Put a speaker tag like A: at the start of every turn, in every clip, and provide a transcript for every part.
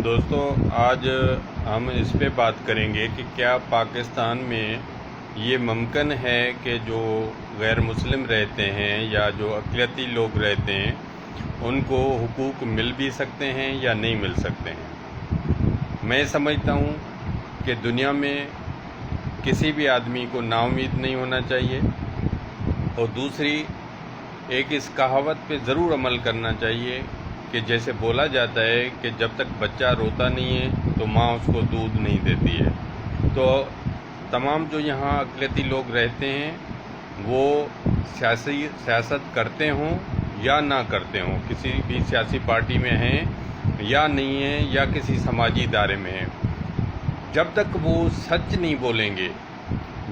A: دوستو آج ہم اس پہ بات کریں گے کہ کیا پاکستان میں یہ ممکن ہے کہ جو غیر مسلم رہتے ہیں یا جو اقلیتی لوگ رہتے ہیں ان کو حقوق مل بھی سکتے ہیں یا نہیں مل سکتے ہیں۔ میں سمجھتا ہوں کہ دنیا میں کسی بھی آدمی کو نا امید نہیں ہونا چاہیے، اور دوسری ایک اس کہاوت پہ ضرور عمل کرنا چاہیے کہ جیسے بولا جاتا ہے کہ جب تک بچہ روتا نہیں ہے تو ماں اس کو دودھ نہیں دیتی ہے۔ تو تمام جو یہاں اقلیتی لوگ رہتے ہیں وہ سیاست کرتے ہوں یا نہ کرتے ہوں، کسی بھی سیاسی پارٹی میں ہیں یا نہیں ہیں یا کسی سماجی ادارے میں ہیں، جب تک وہ سچ نہیں بولیں گے،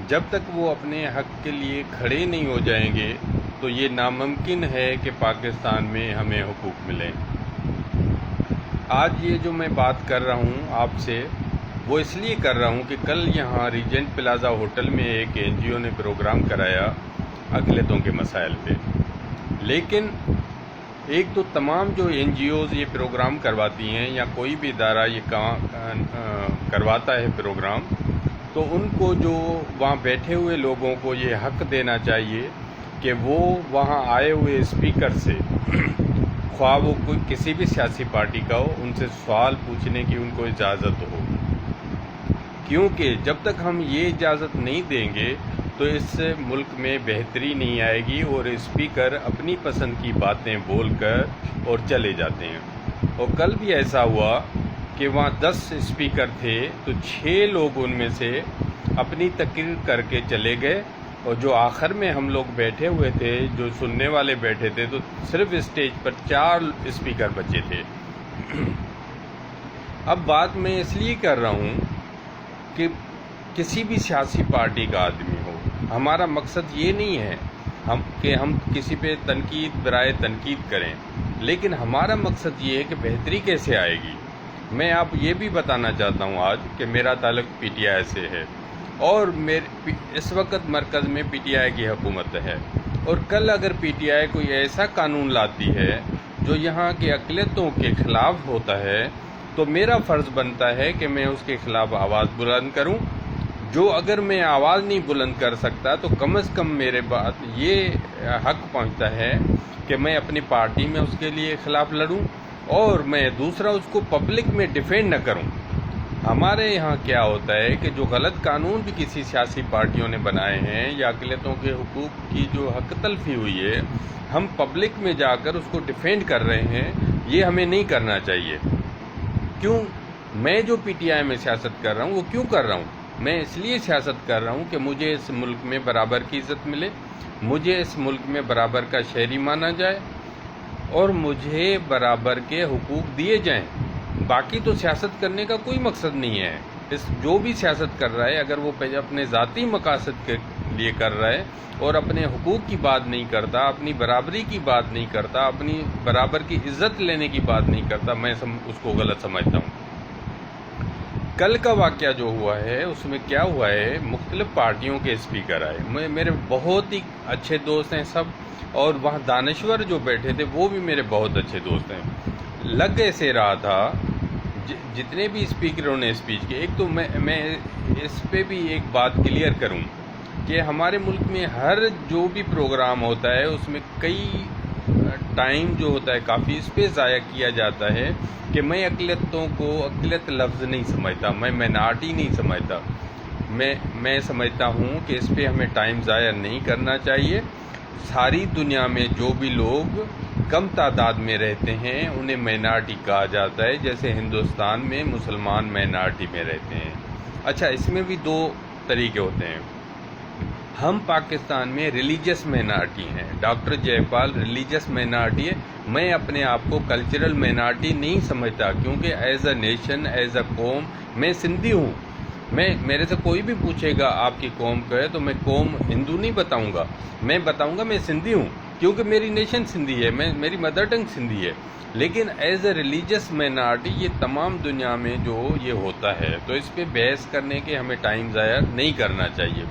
A: جب تک وہ اپنے حق کے لیے کھڑے نہیں ہو جائیں گے تو یہ ناممکن ہے کہ پاکستان میں ہمیں حقوق ملیں۔ آج یہ جو میں بات کر رہا ہوں آپ سے وہ اس لیے کر رہا ہوں کہ کل یہاں ریجنٹ پلازا ہوٹل میں ایک NGO نے پروگرام کرایا اقلیتوں کے مسائل پہ، لیکن ایک تو تمام جو NGOز یہ پروگرام کرواتی ہیں یا کوئی بھی ادارہ یہ کرواتا ہے پروگرام، تو ان کو جو وہاں بیٹھے ہوئے لوگوں کو یہ حق دینا چاہیے کہ وہ وہاں آئے ہوئے اسپیکر سے، خواہ وہ کوئی کسی بھی سیاسی پارٹی کا ہو، ان سے سوال پوچھنے کی ان کو اجازت ہو، کیونکہ جب تک ہم یہ اجازت نہیں دیں گے تو اس ملک میں بہتری نہیں آئے گی، اور اسپیکر اپنی پسند کی باتیں بول کر اور چلے جاتے ہیں۔ اور کل بھی ایسا ہوا کہ وہاں 10 اسپیکر تھے تو 6 لوگ ان میں سے اپنی تقریر کر کے چلے گئے، اور جو آخر میں ہم لوگ بیٹھے ہوئے تھے، جو سننے والے بیٹھے تھے، تو صرف اسٹیج پر 4 اسپیکر بچے تھے۔ اب بات میں اس لیے کر رہا ہوں کہ کسی بھی سیاسی پارٹی کا آدمی ہو، ہمارا مقصد یہ نہیں ہے کہ ہم کسی پہ تنقید برائے تنقید کریں، لیکن ہمارا مقصد یہ ہے کہ بہتری کیسے آئے گی۔ میں آپ یہ بھی بتانا چاہتا ہوں آج کہ میرا تعلق PTI سے ہے، اور اس وقت مرکز میں PTI کی حکومت ہے، اور کل اگر PTI کوئی ایسا قانون لاتی ہے جو یہاں کے اقلیتوں کے خلاف ہوتا ہے تو میرا فرض بنتا ہے کہ میں اس کے خلاف آواز بلند کروں۔ جو اگر میں آواز نہیں بلند کر سکتا تو کم از کم میرے بات یہ حق پہنچتا ہے کہ میں اپنی پارٹی میں اس کے لیے خلاف لڑوں، اور میں دوسرا اس کو پبلک میں ڈیفینڈ نہ کروں۔ ہمارے یہاں کیا ہوتا ہے کہ جو غلط قانون بھی کسی سیاسی پارٹیوں نے بنائے ہیں یا اقلیتوں کے حقوق کی جو حق تلفی ہوئی ہے، ہم پبلک میں جا کر اس کو ڈیفینڈ کر رہے ہیں۔ یہ ہمیں نہیں کرنا چاہیے۔ کیوں؟ میں جو PTI میں سیاست کر رہا ہوں وہ کیوں کر رہا ہوں؟ میں اس لیے سیاست کر رہا ہوں کہ مجھے اس ملک میں برابر کی عزت ملے، مجھے اس ملک میں برابر کا شہری مانا جائے، اور مجھے برابر کے حقوق دیے جائیں۔ باقی تو سیاست کرنے کا کوئی مقصد نہیں ہے۔ جو بھی سیاست کر رہا ہے اگر وہ اپنے ذاتی مقاصد کے لیے کر رہا ہے اور اپنے حقوق کی بات نہیں کرتا، اپنی برابری کی بات نہیں کرتا، اپنی برابر کی عزت لینے کی بات نہیں کرتا، میں اس کو غلط سمجھتا ہوں۔ کل کا واقعہ جو ہوا ہے اس میں کیا ہوا ہے، مختلف پارٹیوں کے اسپیکر آئے، میرے بہت ہی اچھے دوست ہیں سب، اور وہاں دانشور جو بیٹھے تھے وہ بھی میرے بہت اچھے دوست ہیں۔ لگ ایسے رہا تھا جتنے بھی اسپیکروں نے اسپیچ کی، ایک تو میں اس پہ بھی ایک بات کلیئر کروں کہ ہمارے ملک میں ہر جو بھی پروگرام ہوتا ہے اس میں کئی ٹائم جو ہوتا ہے کافی اس پہ ضائع کیا جاتا ہے کہ میں اقلیتوں کو اقلیت لفظ نہیں سمجھتا، میں مائنارٹی نہیں سمجھتا، میں سمجھتا ہوں کہ اس پہ ہمیں ٹائم ضائع نہیں کرنا چاہیے۔ ساری دنیا میں جو بھی لوگ کم تعداد میں رہتے ہیں انہیں مائنارٹی کہا جاتا ہے، جیسے ہندوستان میں مسلمان مائنارٹی میں رہتے ہیں۔ اچھا، اس میں بھی 2 طریقے ہوتے ہیں۔ ہم پاکستان میں ریلیجس مائنارٹی ہیں، ڈاکٹر جے پال ریلیجس مائنارٹی ہے۔ میں اپنے آپ کو کلچرل مائنارٹی نہیں سمجھتا، کیونکہ as a nation, as a قوم میں سندھی ہوں۔ میرے سے کوئی بھی پوچھے گا آپ کی قوم کا ہے تو میں قوم ہندو نہیں بتاؤں گا، میں بتاؤں گا میں سندھی ہوں، کیونکہ میری نیشن سندھی ہے، میری مدر ٹنگ سندھی ہے۔ لیکن ایز اے ریلیجس مائنارٹی یہ تمام دنیا میں جو یہ ہوتا ہے، تو اس پہ بحث کرنے کے ہمیں ٹائم ضائع نہیں کرنا چاہیے۔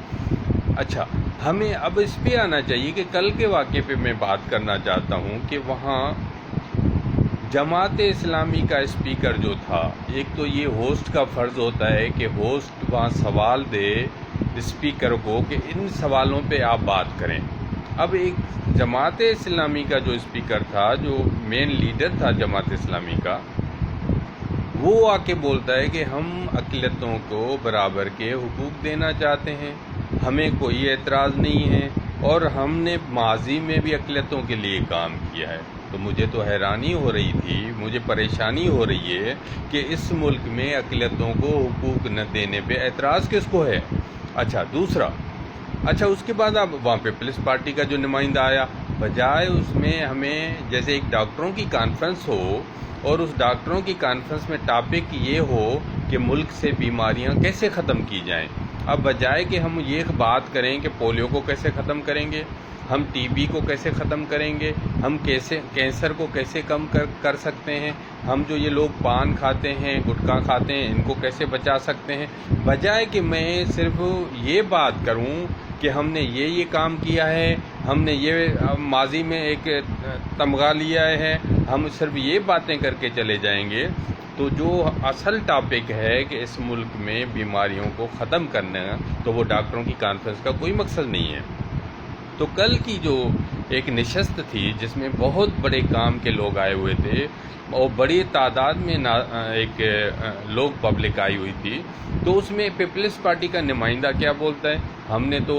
A: اچھا، ہمیں اب اس پہ آنا چاہیے کہ کل کے واقعے پہ میں بات کرنا چاہتا ہوں کہ وہاں جماعت اسلامی کا اسپیکر جو تھا، ایک تو یہ ہوسٹ کا فرض ہوتا ہے کہ ہوسٹ وہاں سوال دے اسپیکر کو کہ ان سوالوں پہ آپ بات کریں۔ اب ایک جماعت اسلامی کا جو اسپیکر تھا، جو مین لیڈر تھا جماعت اسلامی کا، وہ آ کے بولتا ہے کہ ہم اقلیتوں کو برابر کے حقوق دینا چاہتے ہیں، ہمیں کوئی اعتراض نہیں ہے، اور ہم نے ماضی میں بھی اقلیتوں کے لیے کام کیا ہے۔ تو مجھے تو حیرانی ہو رہی تھی، مجھے پریشانی ہو رہی ہے کہ اس ملک میں اقلیتوں کو حقوق نہ دینے پہ اعتراض کس کو ہے؟ اچھا دوسرا، اس کے بعد اب وہاں پیپلز پارٹی کا جو نمائندہ آیا، بجائے اس میں ہمیں جیسے ایک ڈاکٹروں کی کانفرنس ہو اور اس ڈاکٹروں کی کانفرنس میں ٹاپک یہ ہو کہ ملک سے بیماریاں کیسے ختم کی جائیں، اب بجائے کہ ہم یہ بات کریں کہ پولیو کو کیسے ختم کریں گے، ہم ٹی بی کو کیسے ختم کریں گے، ہم کیسے کینسر کو کیسے کم کر سکتے ہیں، ہم جو یہ لوگ پان کھاتے ہیں، گٹکا کھاتے ہیں، ان کو کیسے بچا سکتے ہیں، بجائے کہ میں صرف یہ بات کروں کہ ہم نے یہ کام کیا ہے، ہم نے یہ ماضی میں ایک تمغہ لیا ہے، ہم صرف یہ باتیں کر کے چلے جائیں گے، تو جو اصل ٹاپک ہے کہ اس ملک میں بیماریوں کو ختم کرنا، تو وہ ڈاکٹروں کی کانفرنس کا کوئی مقصد نہیں ہے۔ تو کل کی جو ایک نشست تھی جس میں بہت بڑے کام کے لوگ آئے ہوئے تھے اور بڑی تعداد میں ایک لوگ پبلک آئی ہوئی تھی، تو اس میں پیپلز پارٹی کا نمائندہ کیا بولتا ہے، ہم نے تو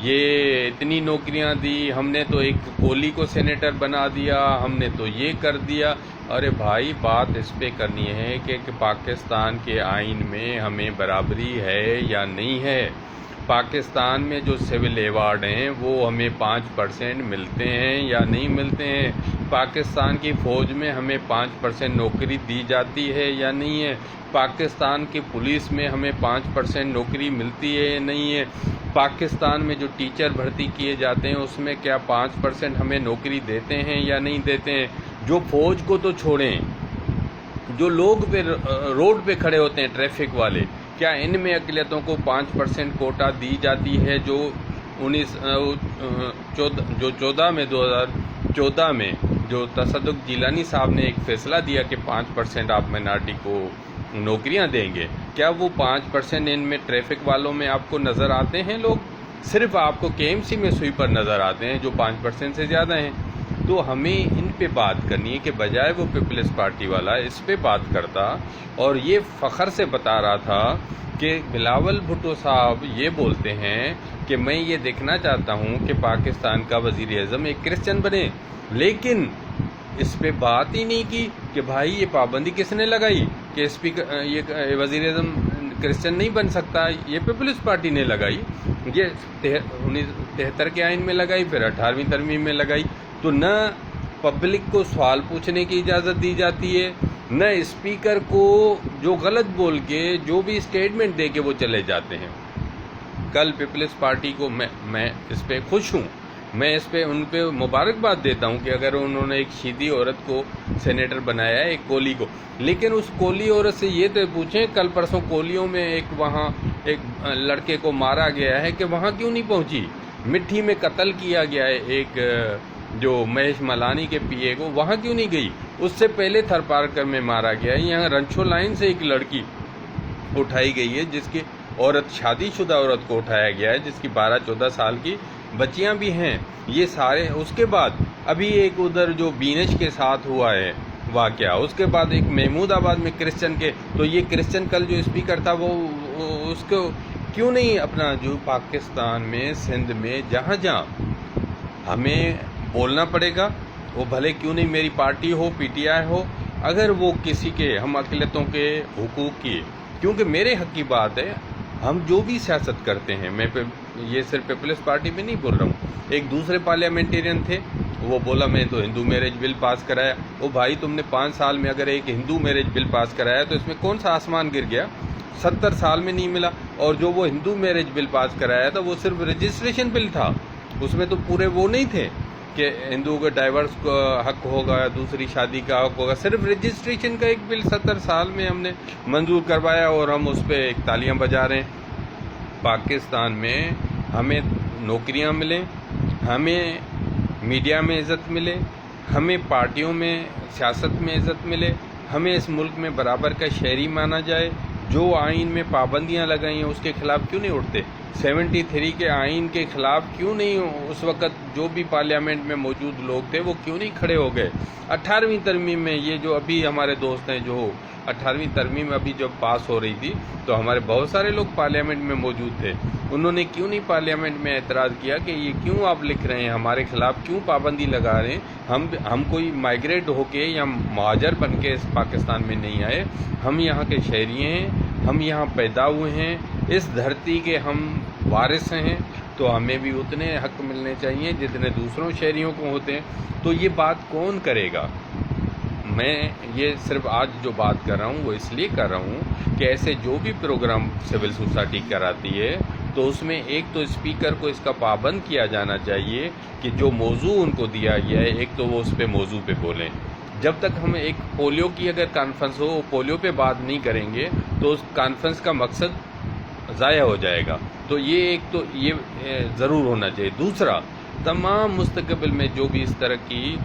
A: یہ اتنی نوکریاں دی، ہم نے تو ایک کولی کو سینیٹر بنا دیا، ہم نے تو یہ کر دیا۔ ارے بھائی، بات اس پہ کرنی ہے کہ پاکستان کے آئین میں ہمیں برابری ہے یا نہیں ہے، پاکستان میں جو سول ایوارڈ ہیں وہ ہمیں 5% ملتے ہیں یا نہیں ملتے ہیں، پاکستان کی فوج میں ہمیں 5% نوکری دی جاتی ہے یا نہیں ہے، پاکستان کی پولیس میں ہمیں 5% نوکری ملتی ہے یا نہیں ہے، پاکستان میں جو ٹیچر بھرتی کیے جاتے ہیں اس میں کیا 5% ہمیں نوکری دیتے ہیں یا نہیں دیتے ہیں۔ جو فوج کو تو چھوڑیں، جو لوگ پہ روڈ پہ کھڑے ہوتے ہیں ٹریفک والے، کیا ان میں اقلیتوں کو 5% کوٹا دی جاتی ہے؟ جو 2014 میں جو تصدق جیلانی صاحب نے ایک فیصلہ دیا کہ 5% آپ مائنارٹی کو نوکریاں دیں گے، کیا وہ 5% ان میں ٹریفک والوں میں آپ کو نظر آتے ہیں؟ لوگ صرف آپ کو KMC میں سویپر نظر آتے ہیں جو 5% سے زیادہ ہیں۔ تو ہمیں ان پہ بات کرنی ہے کہ بجائے وہ پیپلز پارٹی والا اس پہ بات کرتا اور یہ فخر سے بتا رہا تھا کہ بلاول بھٹو صاحب یہ بولتے ہیں کہ میں یہ دیکھنا چاہتا ہوں کہ پاکستان کا وزیر اعظم ایک کرسچن بنے، لیکن اس پہ بات ہی نہیں کی کہ بھائی یہ پابندی کس نے لگائی کہ یہ وزیر اعظم کرسچن نہیں بن سکتا، یہ پیپلز پارٹی نے لگائی، یہ 1973 کے آئین میں لگائی، پھر 18ویں ترمیم میں لگائی۔ تو نہ پبلک کو سوال پوچھنے کی اجازت دی جاتی ہے، نہ اسپیکر کو جو غلط بول کے جو بھی اسٹیٹمنٹ دے کے وہ چلے جاتے ہیں۔ کل پیپلز پارٹی کو میں اس پہ خوش ہوں، میں اس پہ ان پہ مبارکباد دیتا ہوں کہ اگر انہوں نے ایک شیدی عورت کو سینیٹر بنایا ہے، ایک کولی کو، لیکن اس کولی عورت سے یہ تو پوچھیں کل پرسوں کولیوں میں وہاں ایک لڑکے کو مارا گیا ہے کہ وہاں کیوں نہیں پہنچی؟ مٹھی میں قتل کیا گیا ہے ایک جو مہیش ملانی کے پی اے کو، وہاں کیوں نہیں گئی؟ اس سے پہلے تھر پارکر میں مارا گیا ہے، یہاں رنچو لائن سے ایک لڑکی اٹھائی گئی ہے جس کی شادی شدہ عورت کو اٹھایا گیا ہے جس کی 12-14 سال کی بچیاں بھی ہیں، یہ سارے۔ اس کے بعد ابھی ایک ادھر جو بینش کے ساتھ ہوا ہے واقعہ، اس کے بعد ایک محمود آباد میں کرسچن کے، تو یہ کرسچن کل جو اسپیکر تھا وہ اس کو کیوں نہیں اپنا جو پاکستان میں سندھ میں جہاں ہمیں بولنا پڑے گا، وہ بھلے کیوں نہیں میری پارٹی ہو، PTI ہو، اگر وہ کسی کے ہم اقلیتوں کے حقوق کی، کیونکہ میرے حق کی بات ہے، ہم جو بھی سیاست کرتے ہیں، میں یہ صرف پیپلز پارٹی میں نہیں بول رہا ہوں، ایک دوسرے پارلیمنٹیرین تھے وہ بولا میں تو ہندو میرج بل پاس کرایا، وہ بھائی تم نے 5 سال میں اگر ایک ہندو میرج بل پاس کرایا تو اس میں کون سا آسمان گر گیا؟ 70 سال میں نہیں ملا، اور جو وہ ہندو میرج بل پاس کرایا تھا وہ صرف رجسٹریشن بل تھا، اس میں تو پورے وہ نہیں تھے کہ ہندوؤں کا ڈائیورس کا حق ہوگا، دوسری شادی کا حق ہوگا، صرف رجسٹریشن کا ایک بل 70 سال میں ہم نے منظور کروایا اور ہم اس پہ ایک تالیاں بجا رہے ہیں۔ پاکستان میں ہمیں نوکریاں ملیں، ہمیں میڈیا میں عزت ملے، ہمیں پارٹیوں میں سیاست میں عزت ملے، ہمیں اس ملک میں برابر کا شہری مانا جائے۔ جو آئین میں پابندیاں لگائی ہیں اس کے خلاف کیوں نہیں اٹھتے؟ 73 کے آئین کے خلاف کیوں نہیں اس وقت جو بھی پارلیمنٹ میں موجود لوگ تھے وہ کیوں نہیں کھڑے ہو گئے؟ 18ویں ترمیم میں یہ جو ابھی ہمارے دوست ہیں جو 18ویں ترمیم ابھی جب پاس ہو رہی تھی تو ہمارے بہت سارے لوگ پارلیمنٹ میں موجود تھے، انہوں نے کیوں نہیں پارلیمنٹ میں اعتراض کیا کہ یہ کیوں آپ لکھ رہے ہیں، ہمارے خلاف کیوں پابندی لگا رہے ہیں؟ ہم کوئی مائیگریٹ ہو کے یا مہاجر بن کے اس پاکستان میں نہیں آئے، ہم یہاں کے شہری ہیں، ہم یہاں پیدا ہوئے ہیں، اس دھرتی کے ہم وارث ہیں، تو ہمیں بھی اتنے حق ملنے چاہیے جتنے دوسروں شہریوں کو ہوتے ہیں۔ تو یہ بات کون کرے گا؟ میں یہ صرف آج جو بات کر رہا ہوں وہ اس لیے کر رہا ہوں کہ ایسے جو بھی پروگرام سول سوسائٹی کراتی ہے تو اس میں ایک تو اسپیکر کو اس کا پابند کیا جانا چاہیے کہ جو موضوع ان کو دیا گیا ہے ایک تو وہ اس پہ موضوع پہ بولیں۔ جب تک ہم ایک پولیو کی اگر کانفرنس ہو پولیو پہ بات نہیں کریں گے تو اس کانفرنس کا مقصد ضائع ہو جائے گا۔ تو یہ ایک تو یہ ضرور ہونا چاہیے۔ دوسرا، تمام مستقبل میں جو بھی اس طرح کی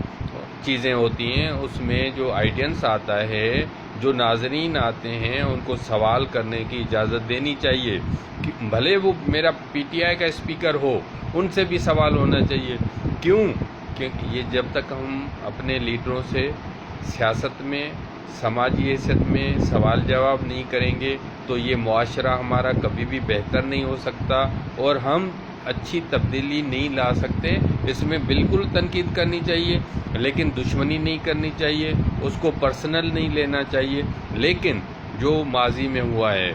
A: چیزیں ہوتی ہیں اس میں جو آئیڈینس آتا ہے، جو ناظرین آتے ہیں ان کو سوال کرنے کی اجازت دینی چاہیے، بھلے وہ میرا پی ٹی آئی کا اسپیکر ہو ان سے بھی سوال ہونا چاہیے۔ کیوں؟ کہ یہ جب تک ہم اپنے لیڈروں سے سیاست میں سماجی حیثیت میں سوال جواب نہیں کریں گے تو یہ معاشرہ ہمارا کبھی بھی بہتر نہیں ہو سکتا اور ہم اچھی تبدیلی نہیں لا سکتے۔ اس میں بالکل تنقید کرنی چاہیے لیکن دشمنی نہیں کرنی چاہیے، اس کو پرسنل نہیں لینا چاہیے، لیکن جو ماضی میں ہوا ہے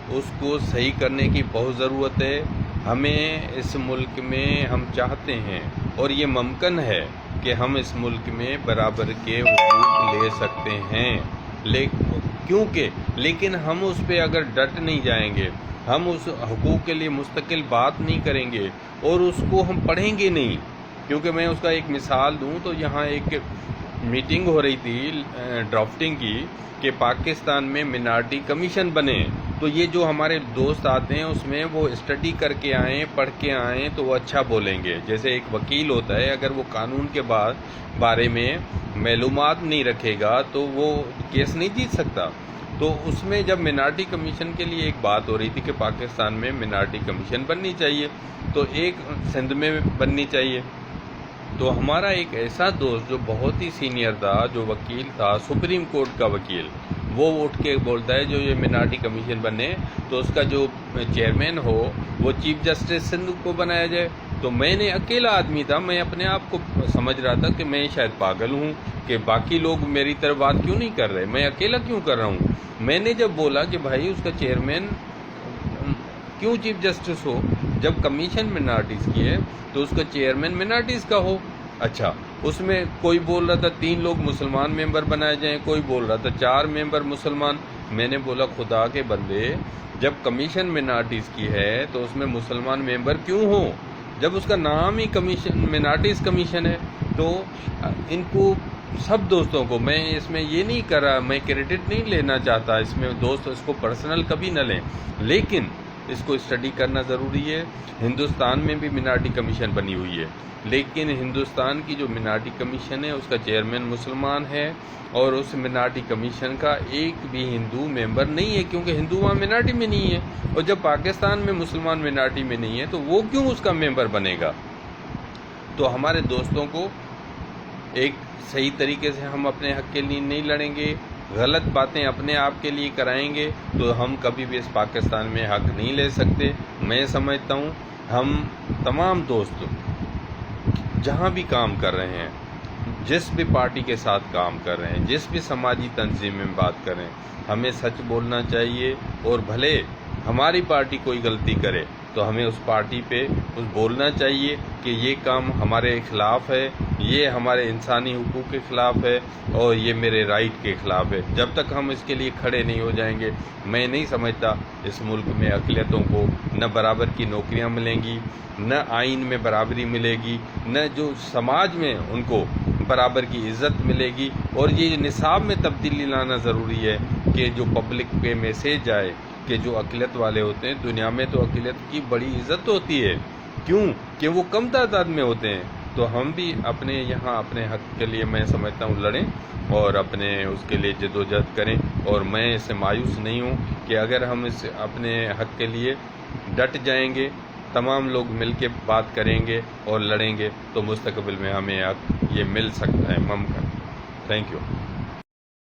A: اس کو صحیح کرنے کی بہت ضرورت ہے۔ ہمیں اس ملک میں ہم چاہتے ہیں اور یہ ممکن ہے کہ ہم اس ملک میں برابر کے حقوق لے سکتے ہیں، لیکن ہم اس پہ اگر ڈٹ نہیں جائیں گے، ہم اس حقوق کے لیے مستقل بات نہیں کریں گے اور اس کو ہم پڑھیں گے نہیں۔ کیونکہ میں اس کا ایک مثال دوں تو یہاں ایک میٹنگ ہو رہی تھی ڈرافٹنگ کی کہ پاکستان میں منارٹی کمیشن بنے، تو یہ جو ہمارے دوست آتے ہیں اس میں وہ اسٹڈی کر کے آئیں، پڑھ کے آئیں تو وہ اچھا بولیں گے۔ جیسے ایک وکیل ہوتا ہے، اگر وہ قانون کے بارے میں معلومات نہیں رکھے گا تو وہ کیس نہیں جیت سکتا۔ تو اس میں جب منارٹی کمیشن کے لیے ایک بات ہو رہی تھی کہ پاکستان میں منارٹی کمیشن بننی چاہیے، تو ایک سندھ میں بننی چاہیے، تو ہمارا ایک ایسا دوست جو بہت ہی سینئر تھا، جو وکیل تھا، سپریم کورٹ کا وکیل، وہ اٹھ کے بولتا ہے جو یہ منارٹی کمیشن بنے تو اس کا جو چیئرمین ہو وہ چیف جسٹس سندھ کو بنایا جائے۔ تو میں نے اکیلا آدمی تھا، میں اپنے آپ کو سمجھ رہا تھا کہ میں شاید پاگل ہوں کہ باقی لوگ میری طرف بات کیوں نہیں کر رہے، میں اکیلا کیوں کر رہا ہوں۔ میں نے جب بولا کہ بھائی اس کا چیئرمین کیوں چیف جسٹس ہو، جب کمیشن منارٹیز کی ہے تو اس کا چیئرمین منارٹیز کا ہو۔ اچھا، اس میں کوئی بول رہا تھا 3 لوگ مسلمان ممبر بنائے جائیں، کوئی بول رہا تھا 4 ممبر مسلمان۔ میں نے بولا خدا کے بندے، جب کمیشن منارٹیز کی ہے تو اس میں مسلمان ممبر کیوں ہوں؟ جب اس کا نام ہی کمیشن منارٹیز کمیشن ہے تو ان کو سب دوستوں کو، میں اس میں یہ نہیں کر رہا، میں کریڈٹ نہیں لینا چاہتا اس میں، دوست اس کو پرسنل کبھی نہ لیں، لیکن اس کو اسٹڈی کرنا ضروری ہے۔ ہندوستان میں بھی منارٹی کمیشن بنی ہوئی ہے، لیکن ہندوستان کی جو منارٹی کمیشن ہے اس کا چیئرمین مسلمان ہے اور اس منارٹی کمیشن کا ایک بھی ہندو ممبر نہیں ہے، کیونکہ ہندو وہاں منارٹی میں نہیں ہے، اور جب پاکستان میں مسلمان منارٹی میں نہیں ہے تو وہ کیوں اس کا ممبر بنے گا؟ تو ہمارے دوستوں کو ایک صحیح طریقے سے ہم اپنے حق کے لیے نہیں لڑیں گے، غلط باتیں اپنے آپ کے لیے کرائیں گے تو ہم کبھی بھی اس پاکستان میں حق نہیں لے سکتے۔ میں سمجھتا ہوں ہم تمام دوست جہاں بھی کام کر رہے ہیں، جس بھی پارٹی کے ساتھ کام کر رہے ہیں، جس بھی سماجی تنظیم میں بات کر رہے ہیں، ہمیں سچ بولنا چاہیے، اور بھلے ہماری پارٹی کوئی غلطی کرے تو ہمیں اس پارٹی پہ بولنا چاہیے کہ یہ کام ہمارے خلاف ہے، یہ ہمارے انسانی حقوق کے خلاف ہے اور یہ میرے رائٹ کے خلاف ہے۔ جب تک ہم اس کے لیے کھڑے نہیں ہو جائیں گے، میں نہیں سمجھتا اس ملک میں اقلیتوں کو نہ برابر کی نوکریاں ملیں گی، نہ آئین میں برابری ملے گی، نہ جو سماج میں ان کو برابر کی عزت ملے گی۔ اور یہ نصاب میں تبدیلی لانا ضروری ہے کہ جو پبلک پہ میسیج آئے کہ جو اقلیت والے ہوتے ہیں، دنیا میں تو اقلیت کی بڑی عزت ہوتی ہے، کیوں کہ وہ کم تعداد میں ہوتے ہیں، تو ہم بھی اپنے یہاں اپنے حق کے لیے میں سمجھتا ہوں لڑیں اور اپنے اس کے لیے جدوجہد کریں. اور میں اس سے مایوس نہیں ہوں کہ اگر ہم اس اپنے حق کے لیے ڈٹ جائیں گے، تمام لوگ مل کے بات کریں گے اور لڑیں گے، تو مستقبل میں ہمیں حق یہ مل سکتا ہے، ممکن. Thank you.